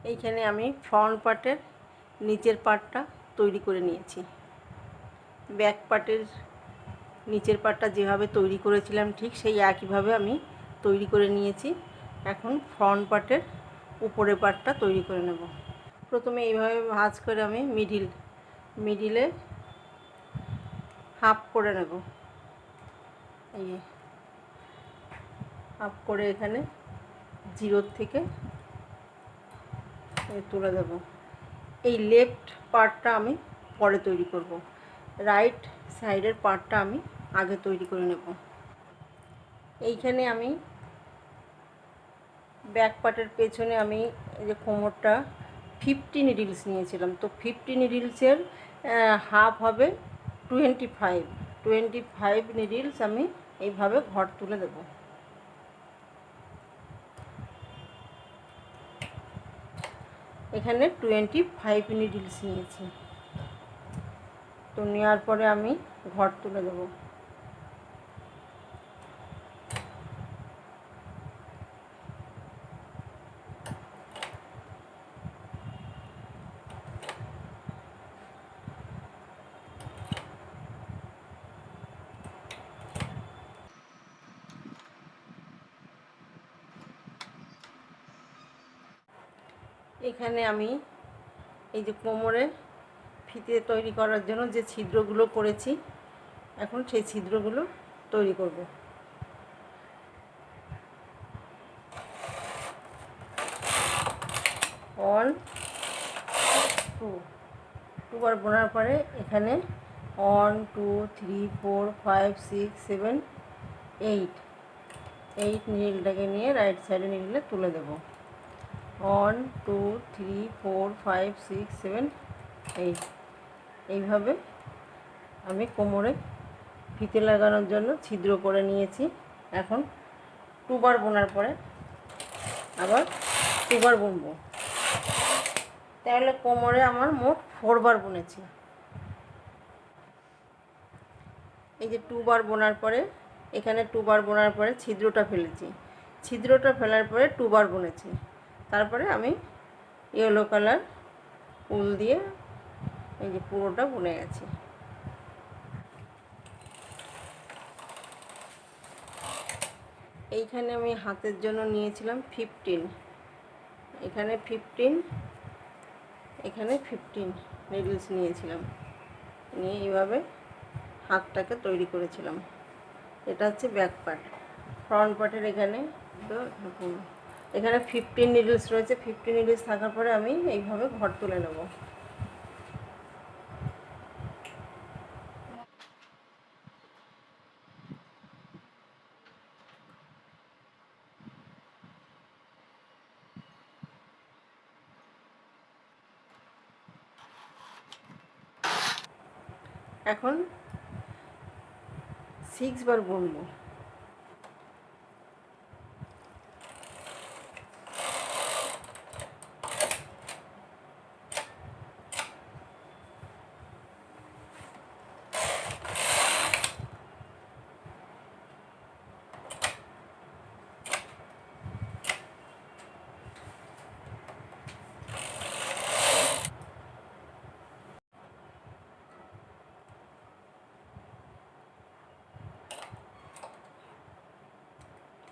এইখানে আমি ফ্রন্ট পার্টের নিচের পার্টটা তৈরি করে নিয়েছি। ব্যাক পার্টের নিচের পার্টটা যেভাবে তৈরি করেছিলাম ঠিক সেই একইভাবে আমি তৈরি করে নিয়েছি। এখন ফ্রন্ট পার্টের উপরের পার্টটা তৈরি করে নেব। প্রথমে এইভাবে ভাঁজ করে আমি মিডিলে হাফ করে নেব। এই হাফ করে এখানে জিরোর থেকে তুলে দেব। এই লেফট পার্টটা আমি পরে তৈরি করব, রাইট সাইডের পার্টটা আমি আগে তৈরি করে নেব। এইখানে আমি ব্যাক পার্টের পেছনে আমি এই যে কোমরটা 50 নিডলস নিয়েছিলাম, তো 50 নিডলসের হাফ হবে 25 নিডলস আমি এইভাবে ঘর তুলে দেব। এখানে 25 নিডলস নিয়েছি, তো নেওয়ার পরে আমি ঘর তুলে দেব। এখানে আমি এই যে কোমরে ফিতে তৈরি করার জন্য যে ছিদ্রগুলো করেছি, এখন সেই ছিদ্রগুলো তৈরি করব। 1 2 বার বোনার পরে এখানে 1 2 3 4 5 6 7 8 নিডলটাকে নিয়ে রাইট সাইডে নিডলে তুলে দেব। 1 2 3 4 5 6 7 8 এইভাবে আমি কোমরে ফিতে লাগানোর জন্য ছিদ্র করে নিয়েছি। এখন 2 বার বোনার পরে আবার 2 বার বুনবো, তাহলে কোমরে আমার মোট 4 বার বুনেছি। এই যে 2 বার বোনার পরে এখানে 2 বার বোনার পরে ছিদ্রটা ফেলেছি, ছিদ্রটা ফেলার পরে 2 বার বুনেছি, তারপরে আমি ইয়েলো কালার উল দিয়ে এই যে পুরোটা বুনে গেছি। এইখানে আমি হাতের জন্য নিয়েছিলাম 15, এখানে 15 এখানে 15 নিডলস নিয়েছিলাম, নিয়ে এইভাবে হাতটাকে তৈরি করেছিলাম। এটা হচ্ছে ব্যাক পার্ট। ফ্রন্ট পার্টের এখানে তো এখানে 15 নিডলস রয়েছে, 15 নিডলস থাকার পরে আমি এইভাবে ঘর তুলে নেব। এখন 6 বার বুনবো।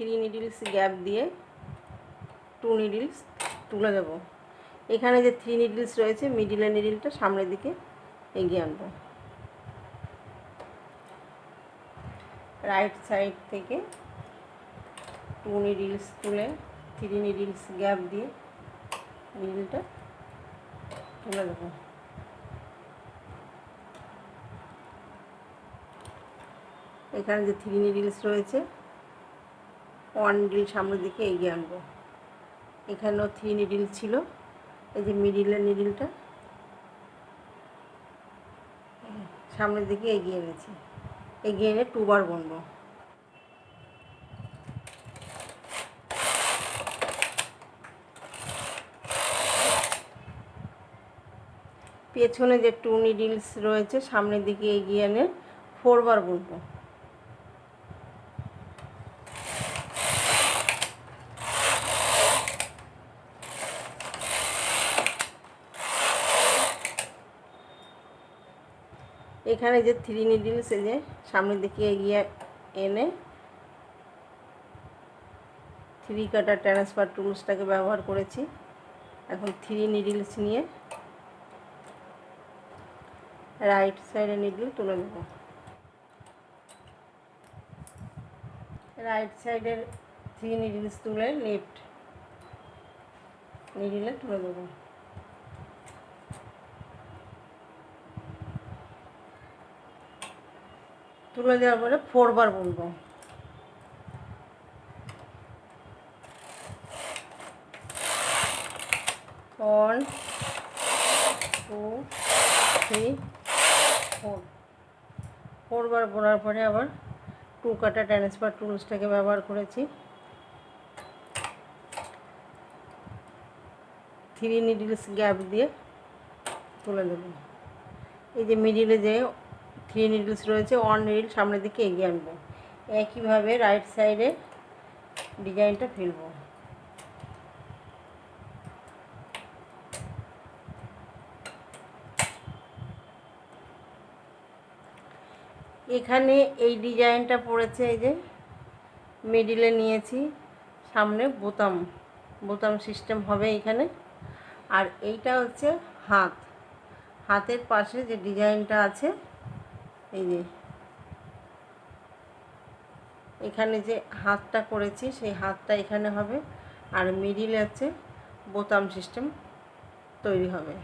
থ্রি নিডলস গ্যাপ দিয়ে 2 নিডলস তুলে দেব। এখানে যে 3 নিডলস রয়েছে মিডিলের নিডলটা সামনের দিকে এগিয়ে আনবো। রাইট সাইড থেকে 2 নিডলস তুলে 3 নিডলস গ্যাপ দিয়ে নিডলটা তুলে দেবো। এখানে যে 3 নিডলস রয়েছে 1 নিডল সামনের দিকে এগিয়ে আনবো। এখানেও 3 নিডল ছিল, এই যে মিডিলের নিডলটা সামনের দিকে এগিয়ে এনেছি, এগিয়ে এনে 2 বার বুনবো। পেছনে যে 2 নিডলস রয়েছে সামনের দিকে এগিয়ে এনে 4 বার বুনবো। এখানে যে 3 নিডলস এই যে সামনের দিকে এগিয়ে এনে 3 কাটা ট্রান্সফার টুলসটাকে ব্যবহার করেছি। এখন 3 নিডলস নিয়ে রাইট সাইডে নিডল তুলে দেব। রাইট সাইডের 3 নিডলস তুলে লেফট নিডলে তুলে দেব। তুলে দেওয়ার পরে 4 বার বুনবো। 1 2 3 4 4 বার বোনার পরে আবার 2 কাটা ট্রান্সফার টুলসটাকে ব্যবহার করেছি। 3 নিডলস গ্যাপ দিয়ে তুলে দেব। এই যে মিডিলে যে 3 নিডলস রয়েছে 1 নিডল সামনের দিকে এগিয়ে আনবো। একইভাবে রাইট সাইডে ডিজাইনটা ফেলবো। এখানে এই ডিজাইনটা পড়েছে, এই যে মিডিলে নিয়েছি, সামনে বোতাম সিস্টেম হবে এখানে। আর এইটা হচ্ছে হাতের পাশে যে ডিজাইনটা আছে, এই যে এখানে যে হাতটা করেছি সেই হাতটা এখানে হবে, আর মিডিলে হচ্ছে বোতাম সিস্টেম তৈরি হবে।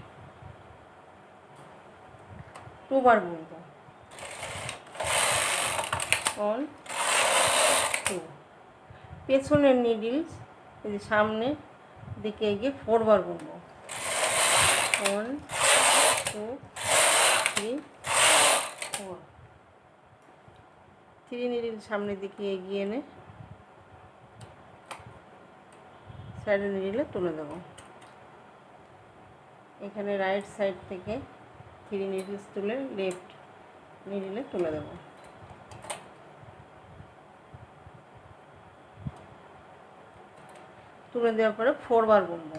2 বার বুনবো। 1 2 পেছনের নিডলস এই যে সামনে দিকে এগিয়ে 4 বার বুনবো। 1 2 3 4 3 নিডল সামনের দিকে এগিয়ে এনে সাইডের নিডলে তুলে দেব। এখানে রাইট সাইড থেকে 3 নিডলস তুলে লেফট নিডলে তুলে দেব। তুলে দেওয়ার পরে 4 বার বুনবো।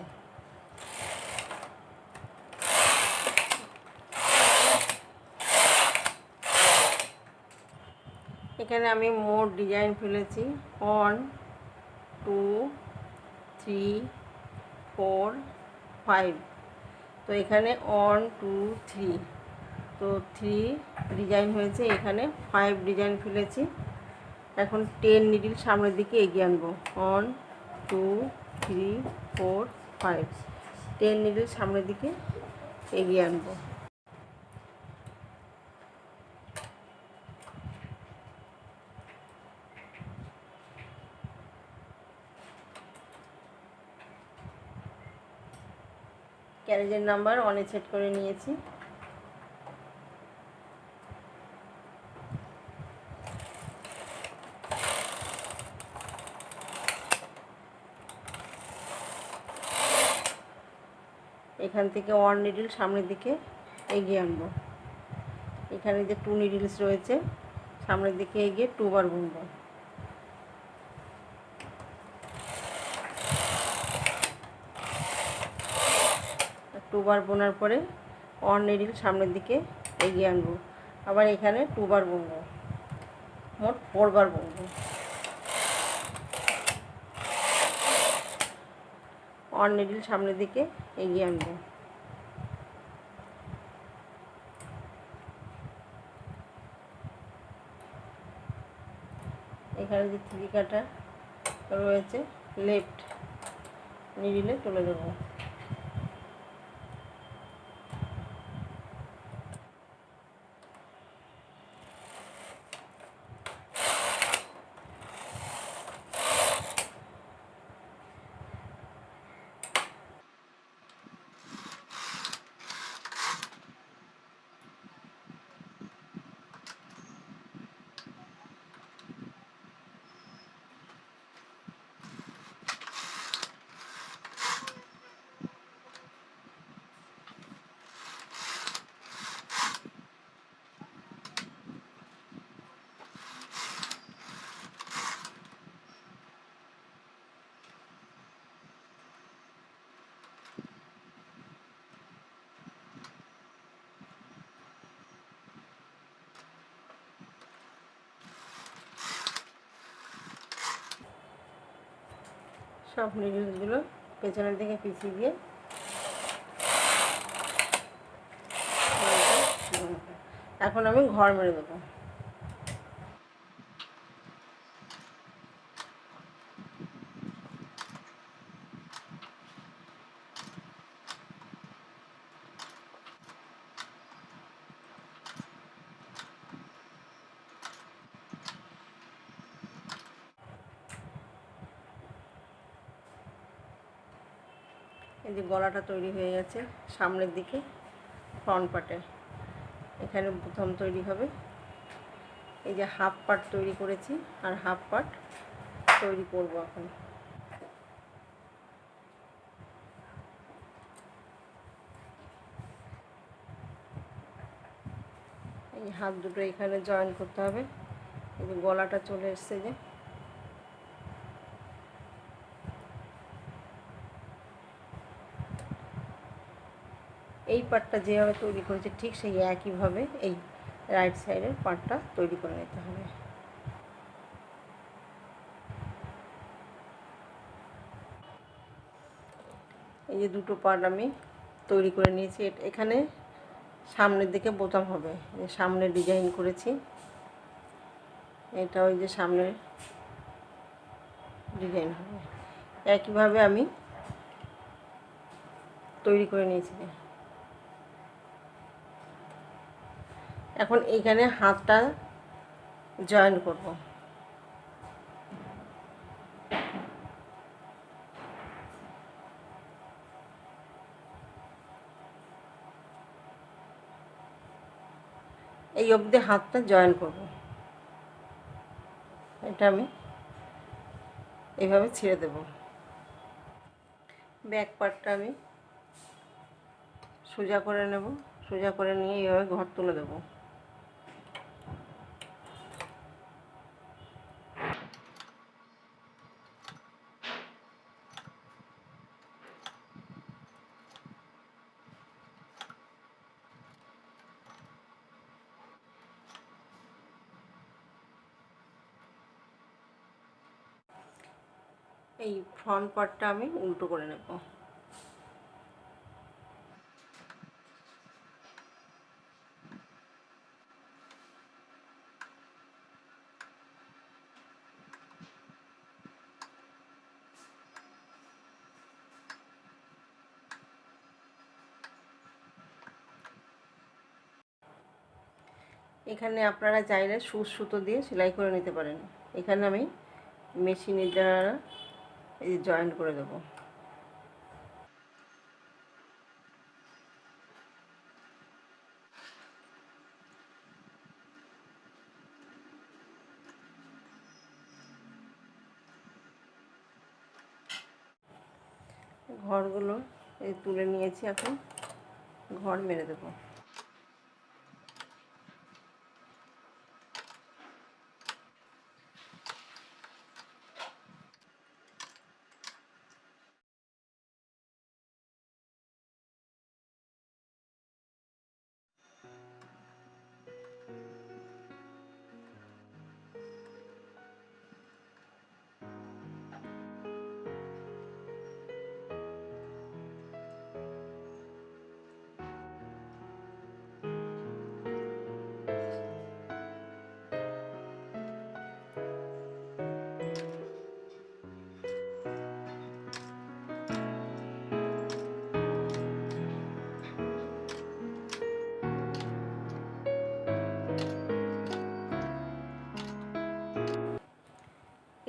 এখানে আমি মোট ডিজাইন ফেলেছি 1 2 3 4 5। তো এখানে 1 2 3, তো 3 ডিজাইন হয়েছে, এখানে 5 ডিজাইন ফেলেছি। এখন 10 নিডল সামনের দিকে এগিয়ে আনবো। 1 2 3 4 5 10 নিডল সামনের দিকে এগিয়ে আনবো। ক্যারেজের নাম্বার 1-এ সেট করে নিয়েছি। এখান থেকে 1 নিডল সামনের দিকে এগিয়ে আনবো। এখানে যে 2 নিডলস রয়েছে সামনের দিকে এগিয়ে 2 বার বুনবো। 2 বার বোনার পরে 1 নিডল সামনের দিকে এগিয়ে আনবো। আবার এখানে 2 বার বুনবো, মোট 4 বার বুনবো। 1 নিডল সামনের দিকে এগিয়ে আনবো। এখানে যে 3 কাটা রয়েছে লেফট নিডলে তুলে দেবো। সব নিডলসগুলো পেছনের দিকে পিছিয়ে দিয়ে এখন আমি ঘর মেরে দেবো। এই যে গলাটা তৈরি হয়ে গেছে সামনের দিকে ফ্রন্ট পার্টে। এখানে প্রথম তৈরি হবে, এই যে হাফ পার্ট তৈরি করেছি আর হাফ পার্ট তৈরি করব এখন। এই হাত দুটো এখানে জয়েন করতে হবে। এই যে গলাটা চলে এসছে, যে এই পার্টটা যেভাবে তৈরি করেছে ঠিক সেই একইভাবে এই রাইট সাইডের পার্টটা তৈরি করে নিতে হবে। এই যে দুটো পার্ট আমি তৈরি করে নিয়েছি। এখানে সামনের দিকে বোতাম হবে, যে সামনে ডিজাইন করেছি, এটা ওই যে সামনের ডিজাইন হবে। একইভাবে আমি তৈরি করে নিয়েছি। এখন এইখানে হাতটা জয়েন করব। এই অবধি হাতটা জয়েন করব। এটা আমি এইভাবে ছেড়ে দেব। ব্যাক পার্টটা আমি সোজা করে নেব, সোজা করে নিয়ে এইভাবে ঘর তুলে দেব। এই ফ্রন্ট পার্টটা আমি উল্টো করে নেব। এখানে আপনারা চাইলে সুচ সুতো দিয়ে সেলাই করে নিতে পারেন। এখানে আমি মেশিনের দ্বারা এই জয়েন করে দেব। ঘরগুলো এই তুলে নিয়েছি, এখন ঘর মেরে দেব।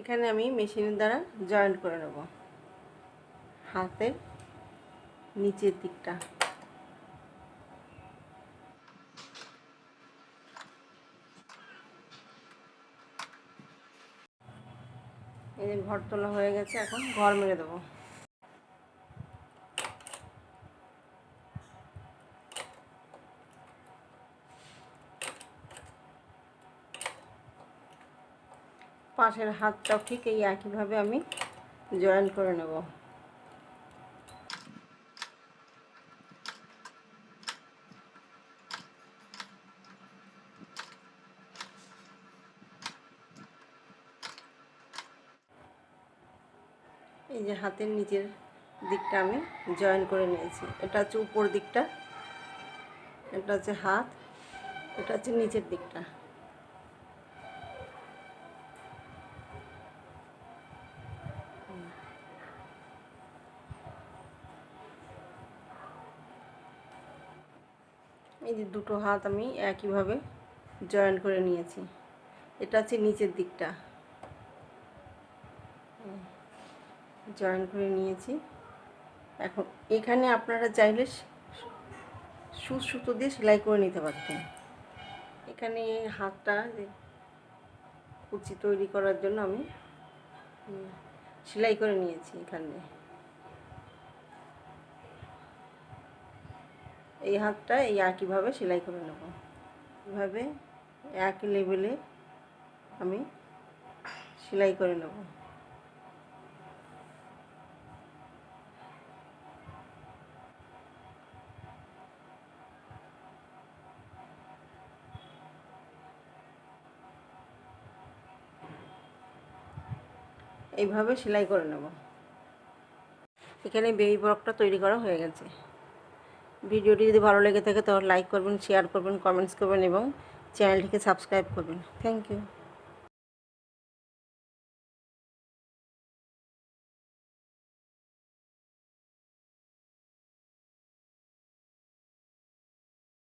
এখানে আমি মেশিনের দ্বারা জয়েন্ট করে নেব হাতের নিচের দিকটা। এই যে ঘর তোলা হয়ে গেছে, এখন ঘর মেরে দেবো। পাশের হাতটাও ঠিক এই একইভাবে আমি জয়েন করে নেব। এই যে হাতের নিচের দিকটা আমি জয়েন করে নিয়েছি। এটা হচ্ছে উপর দিকটা, এটা হচ্ছে হাত, এটা হচ্ছে নিচের দিকটা। এই যে দুটো হাত আমি একইভাবে জয়েন করে নিয়েছি। এটা হচ্ছে নিচের দিকটা, জয়েন করে নিয়েছি। এখন এখানে আপনারা চাইলে সুতো দিয়ে সেলাই করে নিতে পারতেন। এখানে হাতটা কুচি তৈরি করার জন্য আমি সেলাই করে নিয়েছি। এখানে এই হাতটা এই একইভাবে সেলাই করে নেব। এভাবে একই লেভেলে আমি সেলাই করে নেব। এইভাবে সেলাই করে নেব। এখানে বেবি ফ্রকটা তৈরি করা হয়ে গেছে। ভিডিওটি যদি ভালো লেগে থাকে তাহলে লাইক করবেন, শেয়ার করবেন, কমেন্টস করবেন এবং চ্যানেলটিকে সাবস্ক্রাইব করবেন। Thank you.